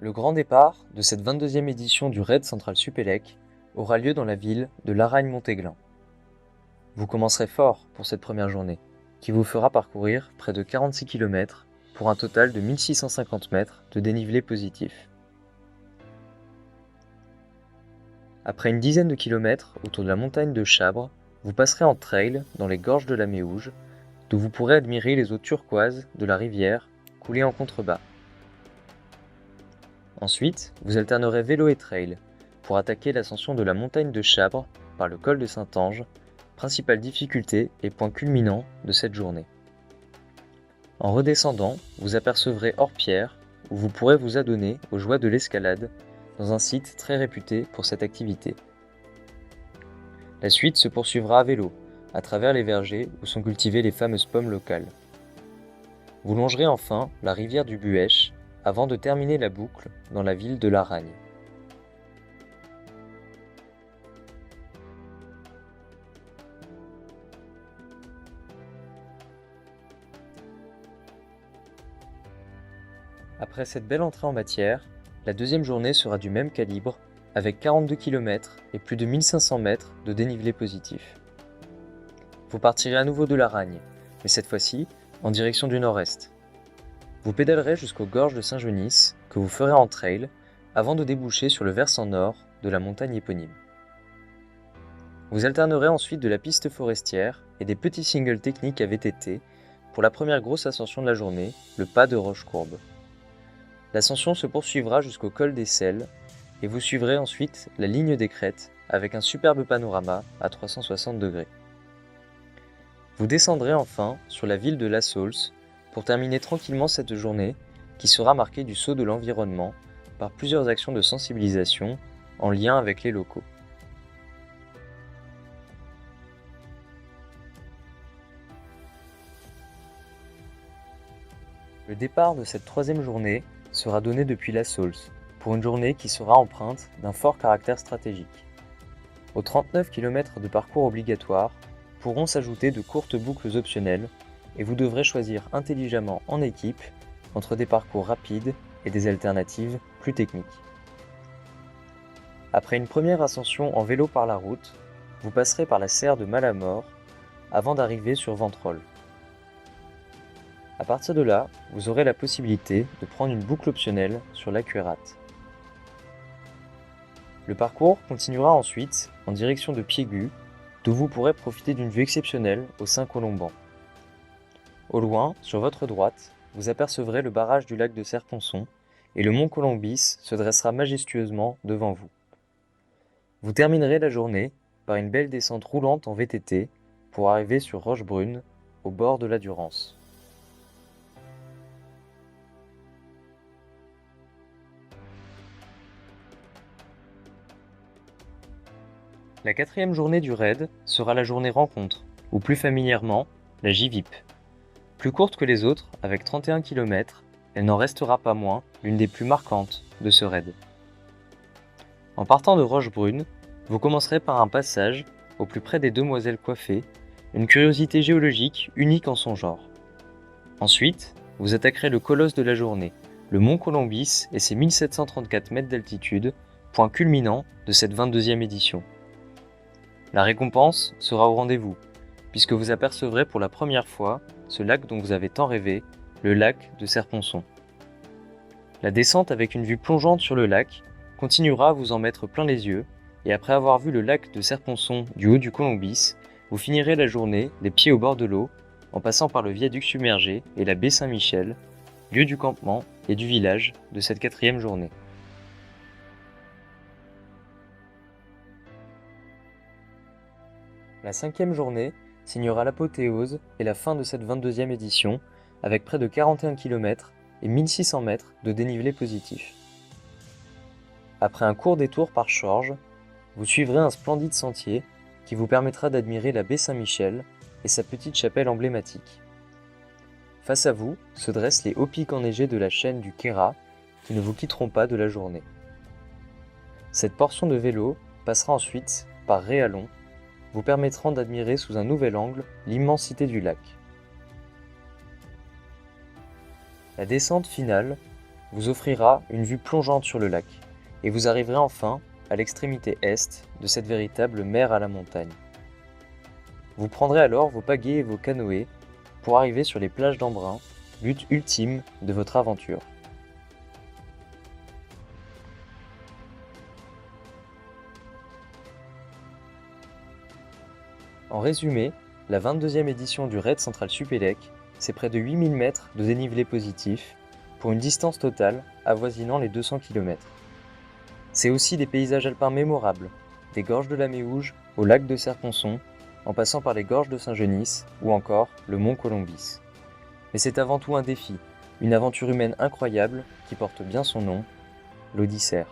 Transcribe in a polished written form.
Le grand départ de cette 22e édition du Raid Central Supélec aura lieu dans la ville de Laragne-Montéglin. Vous commencerez fort pour cette première journée, qui vous fera parcourir près de 46 km pour un total de 1650 mètres de dénivelé positif. Après une dizaine de kilomètres autour de la montagne de Chabre, vous passerez en trail dans les gorges de la Méouge, d'où vous pourrez admirer les eaux turquoises de la rivière couler en contrebas. Ensuite, vous alternerez vélo et trail pour attaquer l'ascension de la montagne de Chabre par le col de Saint-Ange, principale difficulté et point culminant de cette journée. En redescendant, vous apercevrez Hors-Pierre, où vous pourrez vous adonner aux joies de l'escalade dans un site très réputé pour cette activité. La suite se poursuivra à vélo, à travers les vergers où sont cultivées les fameuses pommes locales. Vous longerez enfin la rivière du Buèche avant de terminer la boucle dans la ville de Laragne. Après cette belle entrée en matière, la deuxième journée sera du même calibre, avec 42 km et plus de 1500 mètres de dénivelé positif. Vous partirez à nouveau de Laragne, mais cette fois-ci en direction du nord-est. Vous pédalerez jusqu'aux gorges de Saint-Genis, que vous ferez en trail, avant de déboucher sur le versant nord de la montagne éponyme. Vous alternerez ensuite de la piste forestière et des petits singles techniques à VTT pour la première grosse ascension de la journée, le pas de Rochecourbe. L'ascension se poursuivra jusqu'au col des Selles et vous suivrez ensuite la ligne des crêtes avec un superbe panorama à 360 degrés. Vous descendrez enfin sur la ville de La Saulce pour terminer tranquillement cette journée qui sera marquée du sceau de l'environnement par plusieurs actions de sensibilisation en lien avec les locaux. Le départ de cette troisième journée sera donné depuis La Saulce, pour une journée qui sera empreinte d'un fort caractère stratégique. Aux 39 km de parcours obligatoires pourront s'ajouter de courtes boucles optionnelles et vous devrez choisir intelligemment en équipe entre des parcours rapides et des alternatives plus techniques. Après une première ascension en vélo par la route, vous passerez par la serre de Malamort avant d'arriver sur Ventrolle. À partir de là, vous aurez la possibilité de prendre une boucle optionnelle sur la Cuérate. Le parcours continuera ensuite en direction de Piégut, d'où vous pourrez profiter d'une vue exceptionnelle au Saint-Colomban. Au loin, sur votre droite, vous apercevrez le barrage du lac de Serponçon et le mont Colombis se dressera majestueusement devant vous. Vous terminerez la journée par une belle descente roulante en VTT pour arriver sur Rochebrune, au bord de la Durance. La quatrième journée du raid sera la journée rencontre, ou plus familièrement, la JVIP. Plus courte que les autres, avec 31 km, elle n'en restera pas moins l'une des plus marquantes de ce raid. En partant de Rochebrune, vous commencerez par un passage au plus près des Demoiselles Coiffées, une curiosité géologique unique en son genre. Ensuite, vous attaquerez le colosse de la journée, le mont Colombis et ses 1734 mètres d'altitude, point culminant de cette 22e édition. La récompense sera au rendez-vous, puisque vous apercevrez pour la première fois ce lac dont vous avez tant rêvé, le lac de Serponçon. La descente avec une vue plongeante sur le lac continuera à vous en mettre plein les yeux, et après avoir vu le lac de Serponçon du haut du Colombis, vous finirez la journée les pieds au bord de l'eau, en passant par le viaduc submergé et la baie Saint-Michel, lieu du campement et du village de cette quatrième journée. La cinquième journée signera l'apothéose et la fin de cette 22e édition, avec près de 41 km et 1600 mètres de dénivelé positif. Après un court détour par Chorges, vous suivrez un splendide sentier qui vous permettra d'admirer la baie Saint-Michel et sa petite chapelle emblématique. Face à vous se dressent les hauts pics enneigés de la chaîne du Queyras qui ne vous quitteront pas de la journée. Cette portion de vélo passera ensuite par Réalon, vous permettront d'admirer sous un nouvel angle l'immensité du lac. La descente finale vous offrira une vue plongeante sur le lac, et vous arriverez enfin à l'extrémité est de cette véritable mer à la montagne. Vous prendrez alors vos pagaies et vos canoës pour arriver sur les plages d'Embrun, but ultime de votre aventure. En résumé, la 22e édition du Raid Central Supélec, c'est près de 8000 mètres de dénivelé positif, pour une distance totale avoisinant les 200 km. C'est aussi des paysages alpins mémorables, des gorges de la Méouge au lac de Serponçon, en passant par les gorges de Saint-Genis ou encore le mont Colombis. Mais c'est avant tout un défi, une aventure humaine incroyable qui porte bien son nom, l'Odyssée.